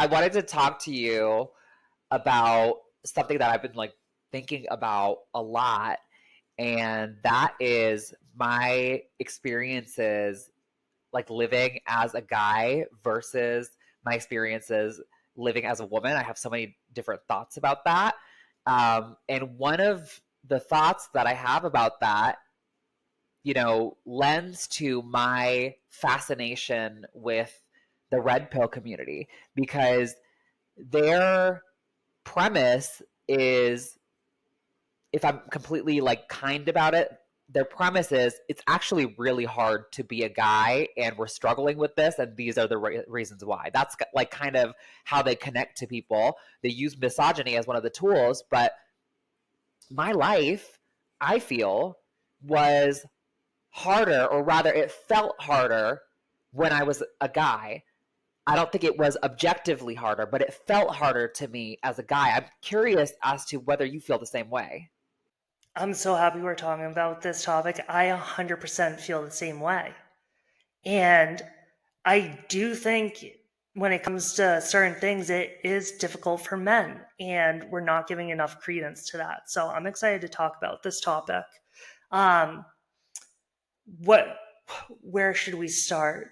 I wanted to talk to you about something that I've been like thinking about a lot, and that is my experiences like living as a guy versus my experiences living as a woman. I have so many different thoughts about that. And one of the thoughts that I have about that, lends to my fascination with the red pill community because their premise is, if I'm completely like kind about it, their premise is it's actually really hard to be a guy and we're struggling with this and these are the reasons why. That's like kind of how they connect to people. They use misogyny as one of the tools, but my life, I feel, was harder, or rather it felt harder when I was a guy. I don't think it was objectively harder, but it felt harder to me as a guy. I'm curious as to whether you feel the same way. I'm so happy we're talking about this topic. I 100% feel the same way. And I do think when it comes to certain things, it is difficult for men, and we're not giving enough credence to that. So I'm excited to talk about this topic. Um, what, where should we start?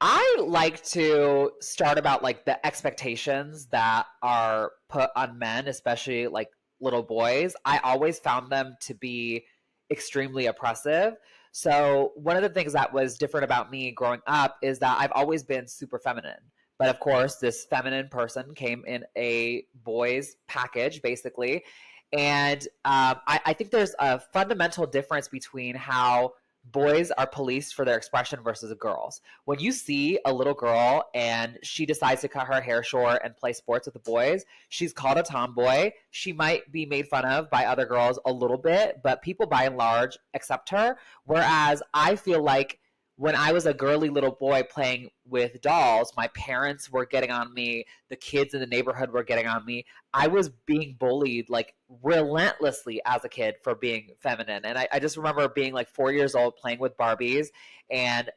I like to start about like the expectations that are put on men, especially like little boys. I always found them to be extremely oppressive. So, one of the things that was different about me growing up is that I've always been super feminine. But of course, this feminine person came in a boy's package, basically. And I think there's a fundamental difference between how boys are policed for their expression versus girls. When you see a little girl and she decides to cut her hair short and play sports with the boys, she's called a tomboy. She might be made fun of by other girls a little bit, but people by and large accept her. Whereas I feel like when I was a girly little boy playing with dolls, my parents were getting on me, the kids in the neighborhood were getting on me. I was being bullied like relentlessly as a kid for being feminine. And I just remember being like 4 years old playing with Barbies and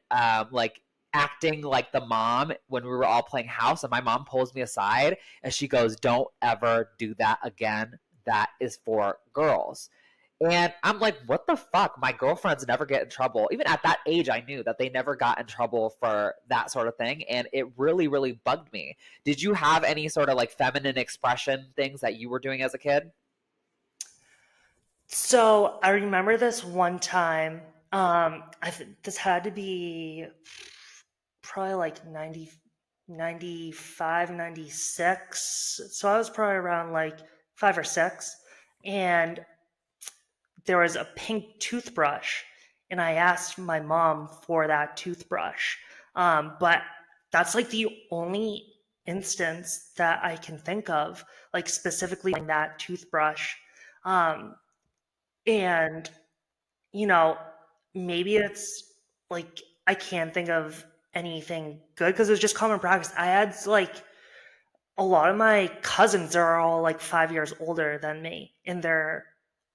like acting like the mom when we were all playing house. And my mom pulls me aside and she goes, "Don't ever do that again. That is for girls." And I'm like, what the fuck? My girlfriends never get in trouble. Even at that age, I knew that they never got in trouble for that sort of thing. And it really, really bugged me. Did you have any sort of like feminine expression things that you were doing as a kid? So I remember this one time. This had to be probably like 95, 96. So I was probably around like 5 or 6. And there was a pink toothbrush. And I asked my mom for that toothbrush. But that's like the only instance that I can think of, like specifically that toothbrush. Um, and, you know, maybe it's like I can't think of anything good because it was just common practice. I had like a lot of my cousins are all like 5 years older than me, and they're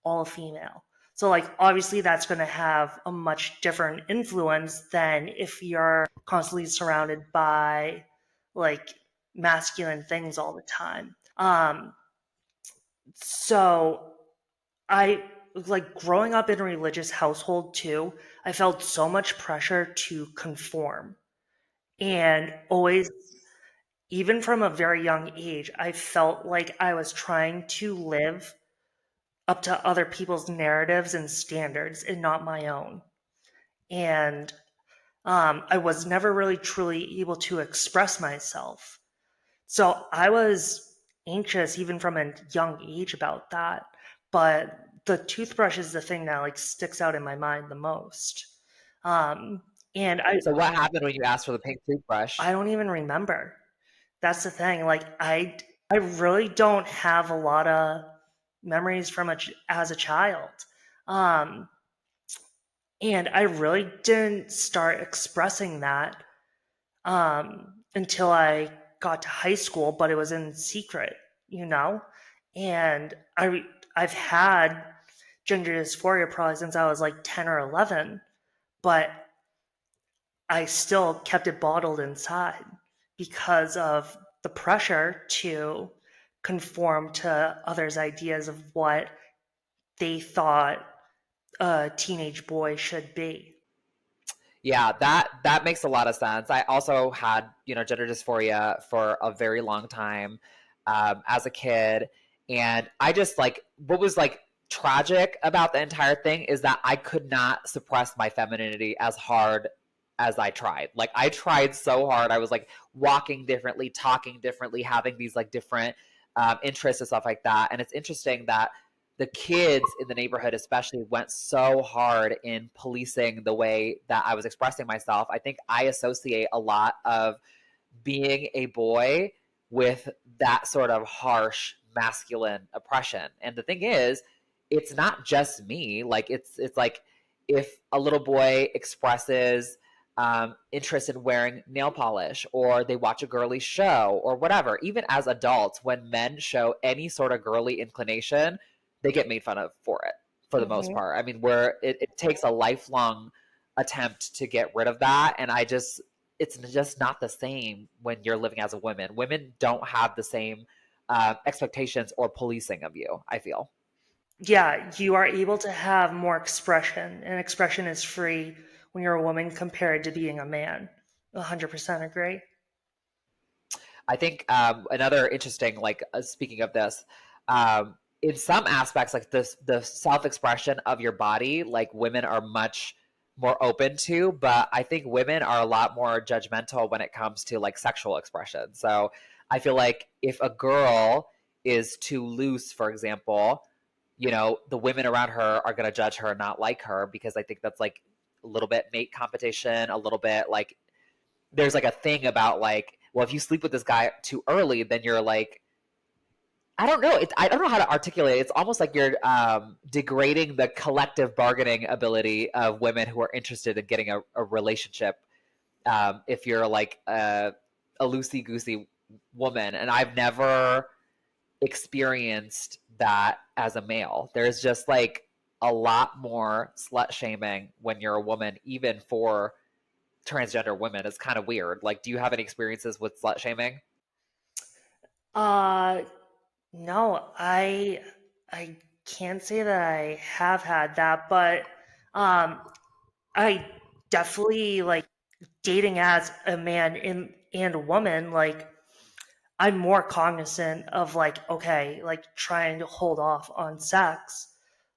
all female. So, like, obviously, that's going to have a much different influence than if you're constantly surrounded by like masculine things all the time. So I like growing up in a religious household too. I felt so much pressure to conform, and always, even from a very young age, I felt like I was trying to live up to other people's narratives and standards and not my own. And I was never really truly able to express myself. So I was anxious even from a young age about that. But the toothbrush is the thing that like sticks out in my mind the most. Um, and So what happened when you asked for the pink toothbrush? I don't even remember. That's the thing. Like I really don't have a lot of memories from as a child. Um, and I really didn't start expressing that until I got to high school, but it was in secret, you know? And I've had gender dysphoria probably since I was like 10 or 11, but I still kept it bottled inside. because of the pressure to conform to others' ideas of what they thought a teenage boy should be. Yeah, that makes a lot of sense. I also had, gender dysphoria for a very long time as a kid, and I just like what was like tragic about the entire thing is that I could not suppress my femininity as hard as I tried. Like I tried so hard. I was like walking differently, talking differently, having these like different interests and stuff like that. And it's interesting that the kids in the neighborhood especially went so hard in policing the way that I was expressing myself. I think I associate a lot of being a boy with that sort of harsh masculine oppression. And the thing is, it's not just me. Like it's like if a little boy expresses interest in wearing nail polish or they watch a girly show or whatever, even as adults, when men show any sort of girly inclination, they get made fun of for it for the most Hmm. part. I mean, where it takes a lifelong attempt to get rid of that. And it's just not the same when you're living as a woman. Women don't have the same expectations or policing of you, I feel. Yeah, you are able to have more expression, and expression is free when you're a woman compared to being a man. 100% agree. I think another interesting, like speaking of this, in some aspects, like the self expression of your body, like women are much more open to, but I think women are a lot more judgmental when it comes to like sexual expression. So I feel like if a girl is too loose, for example, the women around her are going to judge her and not like her because I think that's like a little bit mate competition, a little bit like there's like a thing about like, well, if you sleep with this guy too early, then you're like, I don't know. I don't know how to articulate it. It's almost like you're degrading the collective bargaining ability of women who are interested in getting a relationship. If you're like a loosey goosey woman, and I've never experienced that as a male. There's just like a lot more slut shaming when you're a woman, even for transgender women. It's kind of weird. Like, do you have any experiences with slut shaming? Uh, no, I can't say that I have had that, but um, I definitely like dating as a man and a woman. Like, I'm more cognizant of like, okay, like trying to hold off on sex,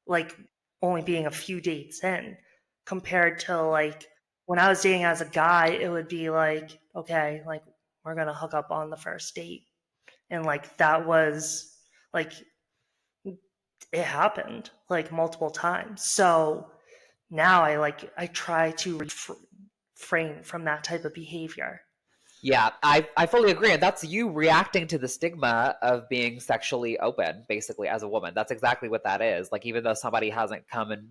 like only being a few dates in, compared to like when I was dating as a guy, it would be like, okay, like we're gonna hook up on the first date. And like that was like it happened like multiple times. So now I try to refrain from that type of behavior. Yeah, I fully agree. And that's you reacting to the stigma of being sexually open, basically, as a woman. That's exactly what that is. Like, even though somebody hasn't come and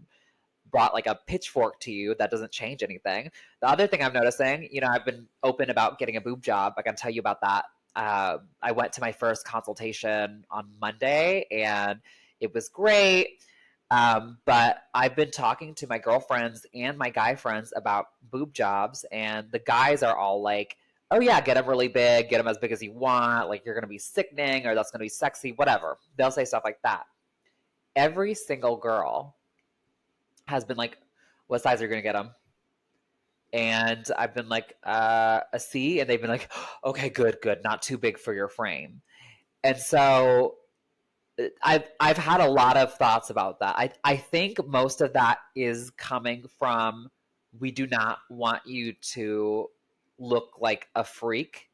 brought like a pitchfork to you, that doesn't change anything. The other thing I'm noticing, I've been open about getting a boob job. I can tell you about that. I went to my first consultation on Monday and it was great. But I've been talking to my girlfriends and my guy friends about boob jobs, and the guys are all like, oh, yeah, get them really big, get them as big as you want. Like, you're going to be sickening or that's going to be sexy, whatever. They'll say stuff like that. Every single girl has been like, what size are you going to get them? And I've been like, a C. And they've been like, okay, good, good. Not too big for your frame. And so I've had a lot of thoughts about that. I think most of that is coming from we do not want you to look like a freak,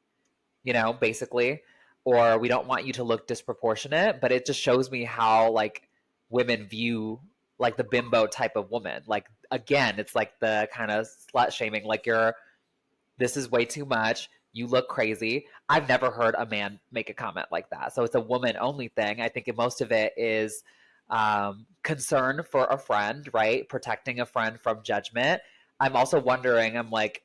basically, or we don't want you to look disproportionate, but it just shows me how like women view like the bimbo type of woman. Like again, it's like the kind of slut shaming, like this is way too much. You look crazy. I've never heard a man make a comment like that. So it's a woman only thing. I think most of it is concern for a friend, right? Protecting a friend from judgment. I'm also wondering, I'm like,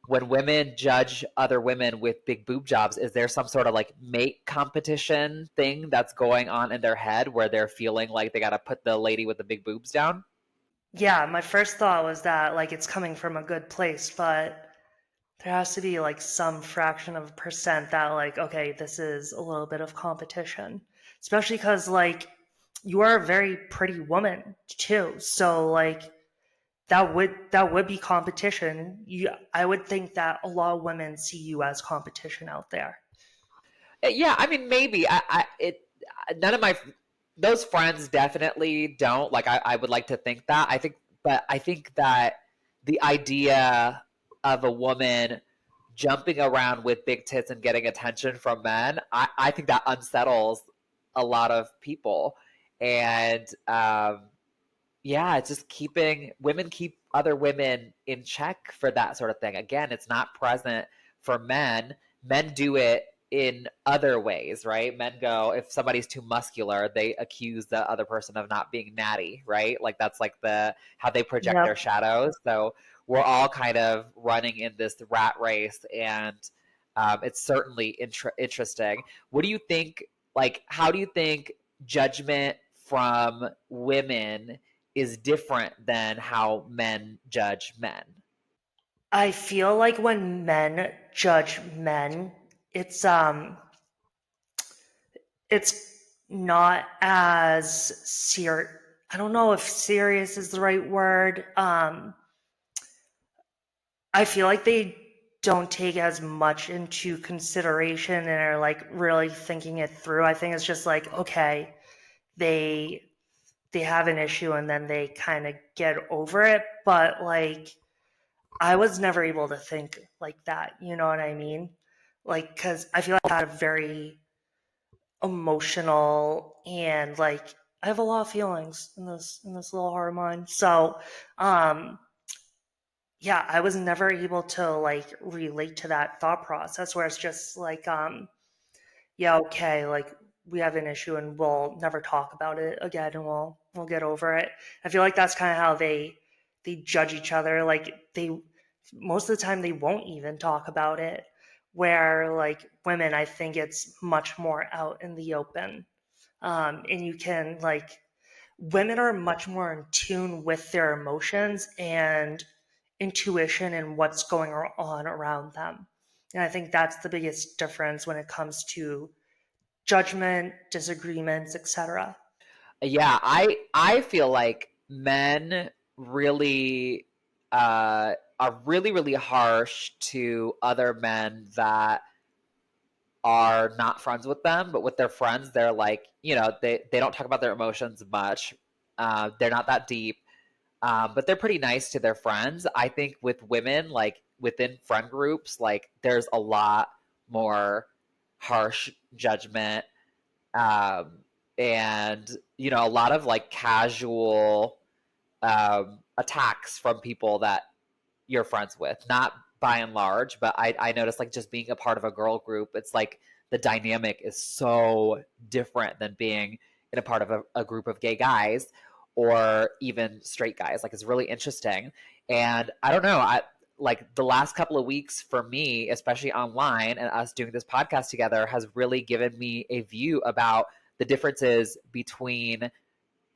when women judge other women with big boob jobs, is there some sort of like mate competition thing that's going on in their head where they're feeling like they got to put the lady with the big boobs down? Yeah, my first thought was that like it's coming from a good place, but There has to be like some fraction of a percent that like, okay, this is a little bit of competition, especially because like you are a very pretty woman too, so like that would be competition. I would think that a lot of women see you as competition out there. Yeah, I mean, maybe none of my those friends definitely don't. Like, I would like to think that. But I think that the idea of a woman jumping around with big tits and getting attention from men, I think that unsettles a lot of people. And yeah, it's just keeping women keep other women in check for that sort of thing. Again, it's not present for men. Men do it in other ways, right? Men go, if somebody's too muscular, they accuse the other person of not being natty, right? Like that's like the how they project their Yep. shadows. So we're all kind of running in this rat race, and it's certainly interesting. What do you think? Like, how do you think judgment from women is different than how men judge men? I feel like when men judge men, it's it's not as serious. I don't know if serious is the right word. I feel like they don't take as much into consideration and are like really thinking it through. I think it's just like, okay, they they have an issue and then they kind of get over it, but like I was never able to think like that, you know what I mean? Like cuz I feel like I had a very emotional and like I have a lot of feelings in this little heart of mine. So, um yeah, I was never able to like relate to that thought process where it's just like yeah, okay, like we have an issue and we'll never talk about it again and we'll get over it. I feel like that's kind of how they judge each other. Like they most of the time they won't even talk about it. Where like women, I think it's much more out in the open. And you can like women are much more in tune with their emotions and intuition and what's going on around them. And I think that's the biggest difference when it comes to judgment, disagreements, etc. Yeah, I feel like men really are really harsh to other men that are not friends with them, but with their friends, they're like, they don't talk about their emotions much. They're not that deep, but they're pretty nice to their friends. I think with women, like within friend groups, like there's a lot more harsh judgment, um, and a lot of like casual attacks from people that you're friends with. Not by and large, but I noticed like just being a part of a girl group, it's like the dynamic is so different than being in a part of a group of gay guys or even straight guys. Like it's really interesting. And I don't know, I like the last couple of weeks for me, especially online and us doing this podcast together, has really given me a view about the differences between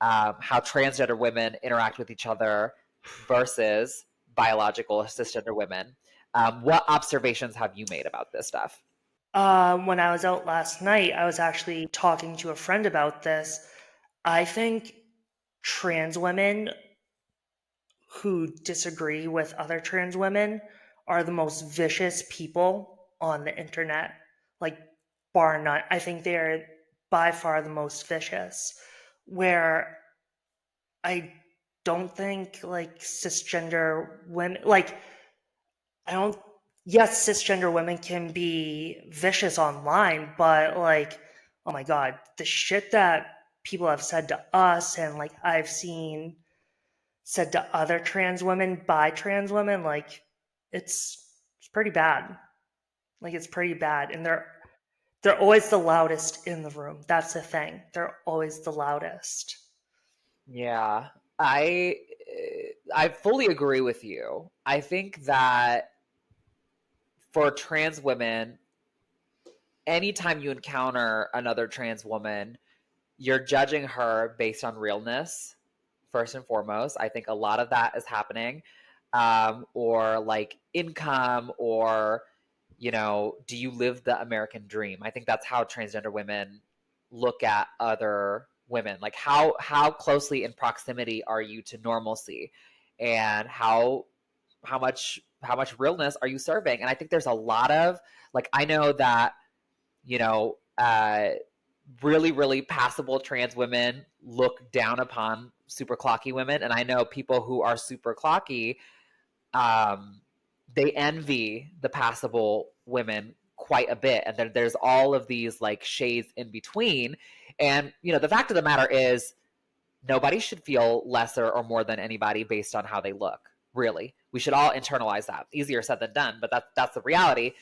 how transgender women interact with each other versus biological cisgender women. What observations have you made about this stuff? When I was out last night, I was actually talking to a friend about this. I think trans women who disagree with other trans women are the most vicious people on the internet. Like, bar none. I think they're by far the most vicious. Where I don't think like cisgender women, like, I don't, yes, cisgender women can be vicious online, but like, oh my God, the shit that people have said to us and like I've seen said to other trans women by trans women, like it's pretty bad. Like it's pretty bad. And they're always the loudest in the room. That's the thing. They're always the loudest. Yeah, I I fully agree with you. I think that for trans women, anytime you encounter another trans woman, you're judging her based on realness first and foremost. I think a lot of that is happening. or like income, or do you live the American dream? I think that's how transgender women look at other women. Like how closely in proximity are you to normalcy, and how much realness are you serving? And I think there's a lot of, like, I know that you know really really passable trans women look down upon super clocky women, and I know people who are super clocky, um, they envy the passable women quite a bit, and then there's all of these like shades in between. And the fact of the matter is, nobody should feel lesser or more than anybody based on how they look. Really, we should all internalize that. Easier said than done, but that's the reality.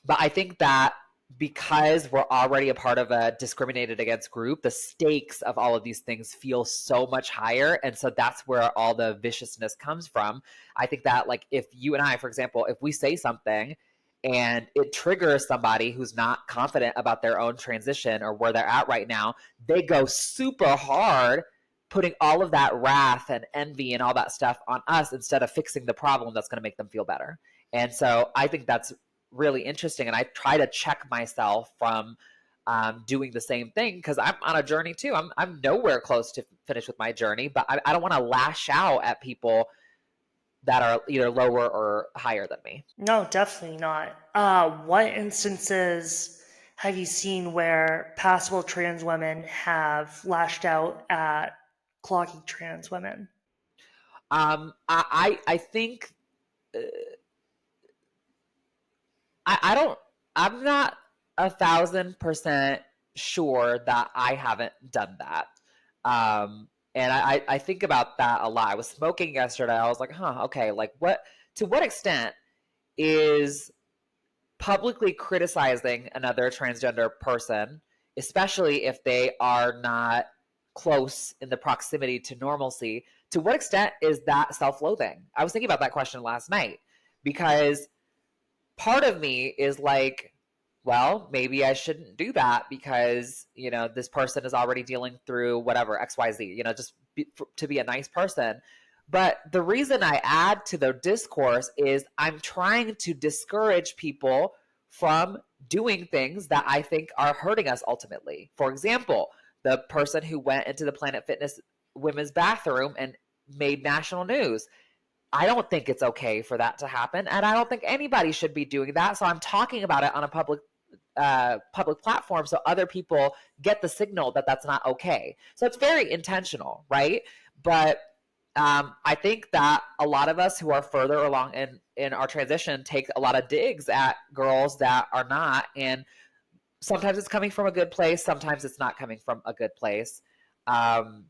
But I think that because we're already a part of a discriminated against group, the stakes of all of these things feel so much higher. And so that's where all the viciousness comes from. I think that, like, if you and I, for example, if we say something and it triggers somebody who's not confident about their own transition or where they're at right now, they go super hard, putting all of that wrath and envy and all that stuff on us instead of fixing the problem that's going to make them feel better. And so I think that's really interesting. And I try to check myself from doing the same thing, because I'm on a journey too. I'm nowhere close to finish with my journey, but I don't want to lash out at people that are either lower or higher than me. No, definitely not. What instances have you seen where passable trans women have lashed out at clocky trans women? I think I don't. I'm not 1,000% sure that I haven't done that. And I think about that a lot. I was smoking yesterday. I was like, huh, okay, like to what extent is publicly criticizing another transgender person, especially if they are not close in the proximity to normalcy, to what extent is that self-loathing? I was thinking about that question last night, because part of me is like, well, maybe I shouldn't do that because, this person is already dealing through whatever, XYZ, to be a nice person. But the reason I add to the discourse is I'm trying to discourage people from doing things that I think are hurting us ultimately. For example, the person who went into the Planet Fitness women's bathroom and made national news. I don't think it's okay for that to happen, and I don't think anybody should be doing that. So I'm talking about it on a public platform, so other people get the signal that that's not okay. So it's very intentional, right? But I think that a lot of us who are further along in our transition take a lot of digs at girls that are not, and sometimes it's coming from a good place, sometimes it's not coming from a good place. And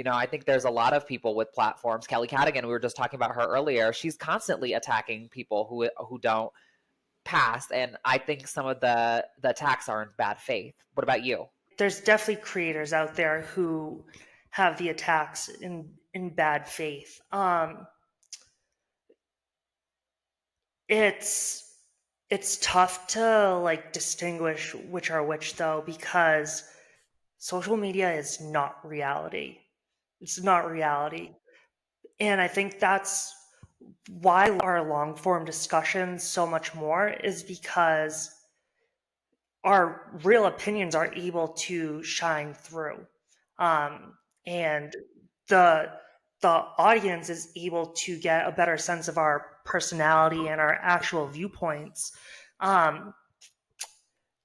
I think there's a lot of people with platforms. Kelly Cadigan, we were just talking about her earlier. She's constantly attacking people who don't pass, and I think some of the attacks are in bad faith. What about you? There's definitely creators out there who have the attacks in bad faith. It's it's tough to like distinguish which are which though, because social media is not reality. It's not reality. And I think that's why our long form discussions so much more is because our real opinions are able to shine through. And the the audience is able to get a better sense of our personality and our actual viewpoints. Um,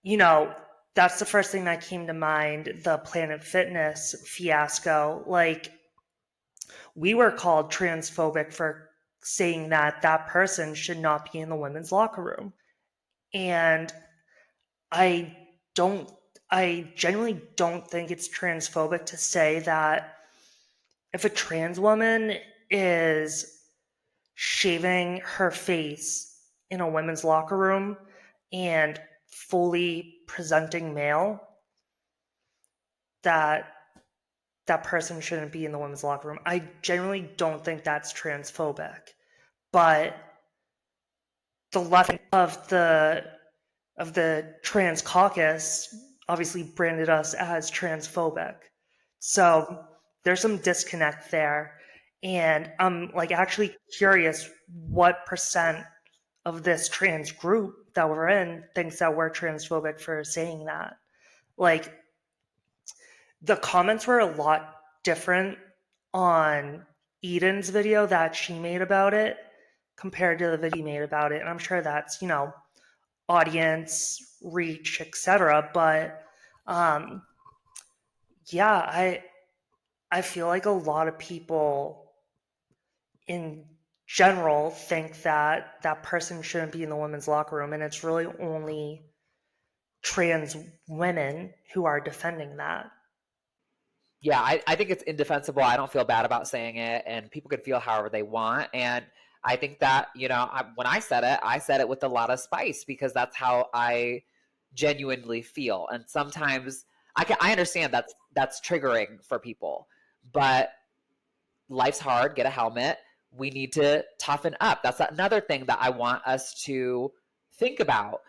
you know, that's the first thing that came to mind, the Planet Fitness fiasco. Like, we were called transphobic for saying that that person should not be in the women's locker room. And I don't, I genuinely don't think it's transphobic to say that if a trans woman is shaving her face in a women's locker room and fully presenting male, that that person shouldn't be in the women's locker room. I genuinely don't think that's transphobic. But the left of the trans caucus obviously branded us as transphobic. So there's some disconnect there. And I'm like actually curious what percent of this trans group that we're in thinks that we're transphobic for saying that. Like the comments were a lot different on Eden's video that she made about it compared to the video he made about it. And I'm sure that's, audience reach, etc. But um, yeah, I feel like a lot of people in general think that that person shouldn't be in the women's locker room, and it's really only trans women who are defending that. Yeah, I think it's indefensible. I don't feel bad about saying it, and people can feel however they want. And I think that, when I said it with a lot of spice because that's how I genuinely feel. And sometimes I understand that's triggering for people, but life's hard. Get a helmet. We need to toughen up. That's another thing that I want us to think about.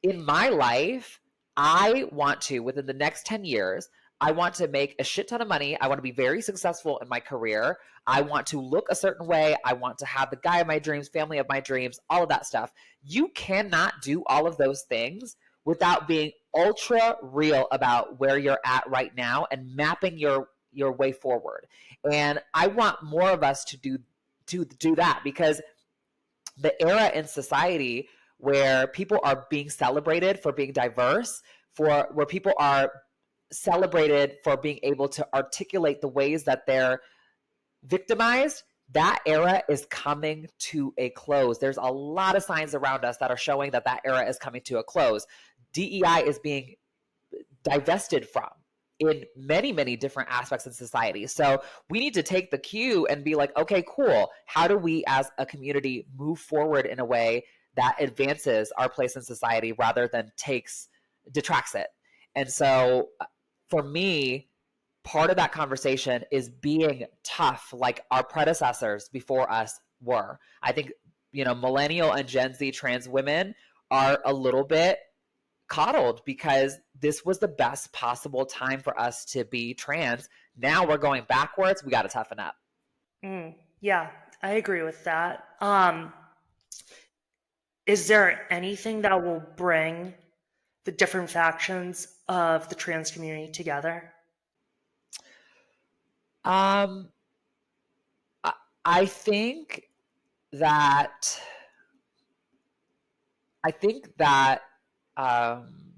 In my life, I want to, within the next 10 years, I want to make a shit ton of money. I want to be very successful in my career. I want to look a certain way. I want to have the guy of my dreams, family of my dreams, all of that stuff. You cannot do all of those things without being ultra real about where you're at right now and mapping your way forward. And I want more of us to do that, because the era in society where people are being celebrated for being diverse, for where people are celebrated for being able to articulate the ways that they're victimized, that era is coming to a close. There's a lot of signs around us that are showing that that era is coming to a close. DEI is being divested from in many, many different aspects of society. So we need to take the cue and be like, okay, cool. How do we as a community move forward in a way that advances our place in society rather than detracts it? And so for me, part of that conversation is being tough like our predecessors before us were. I think, millennial and Gen Z trans women are a little bit coddled because this was the best possible time for us to be trans. Now we're going backwards. We got to toughen up. Yeah, I agree with that. Is there anything that will bring the different factions of the trans community together? Um, I, I think that I think that um,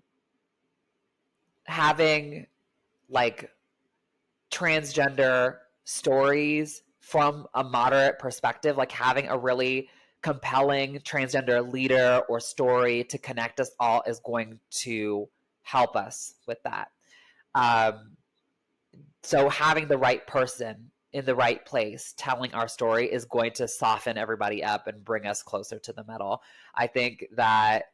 having like transgender stories from a moderate perspective, like having a really compelling transgender leader or story to connect us all is going to help us with that. Um, so having the right person in the right place telling our story is going to soften everybody up and bring us closer to the middle. I think that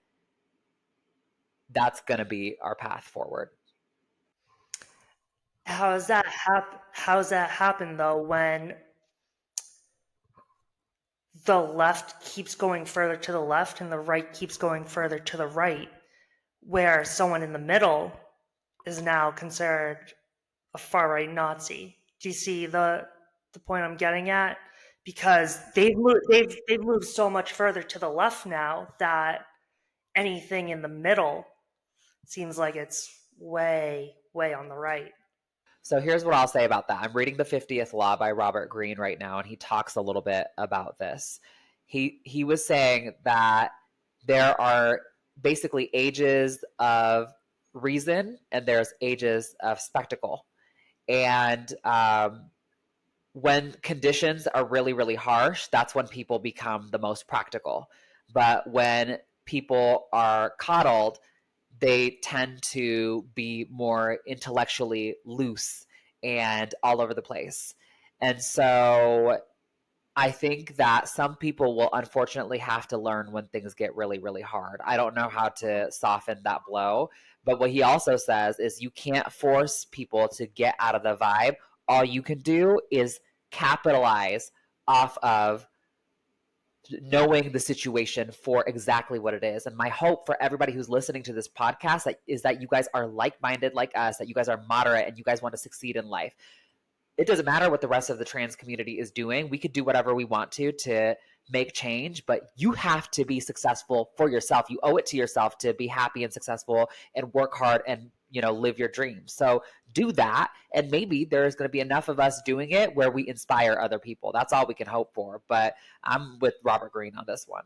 that's going to be our path forward. How does that happen though when the left keeps going further to the left and the right keeps going further to the right, where someone in the middle is now considered a far right Nazi? Do you see the point I'm getting at? Because they've moved so much further to the left now that anything in the middle seems like it's way on the right. So here's what I'll say about that. I'm reading The 50th Law by Robert Greene right now, and he talks a little bit about this. He was saying that there are basically ages of reason and there's ages of spectacle. And when conditions are really, really harsh, that's when people become the most practical. But when people are coddled, they tend to be more intellectually loose and all over the place. And so I think that some people will unfortunately have to learn when things get really, really hard. I don't know how to soften that blow. But what he also says is you can't force people to get out of the vibe. All you can do is capitalize off of knowing the situation for exactly what it is. And my hope for everybody who's listening to this podcast is that you guys are like-minded like us, that you guys are moderate and you guys want to succeed in life. it doesn't matter what the rest of the trans community is doing. We could do whatever we want to make change, but you have to be successful for yourself. You owe it to yourself to be happy and successful and work hard and, you know, live your dreams. So do that. And maybe there's going to be enough of us doing it where we inspire other people. That's all we can hope for. But I'm with Robert Greene on this one.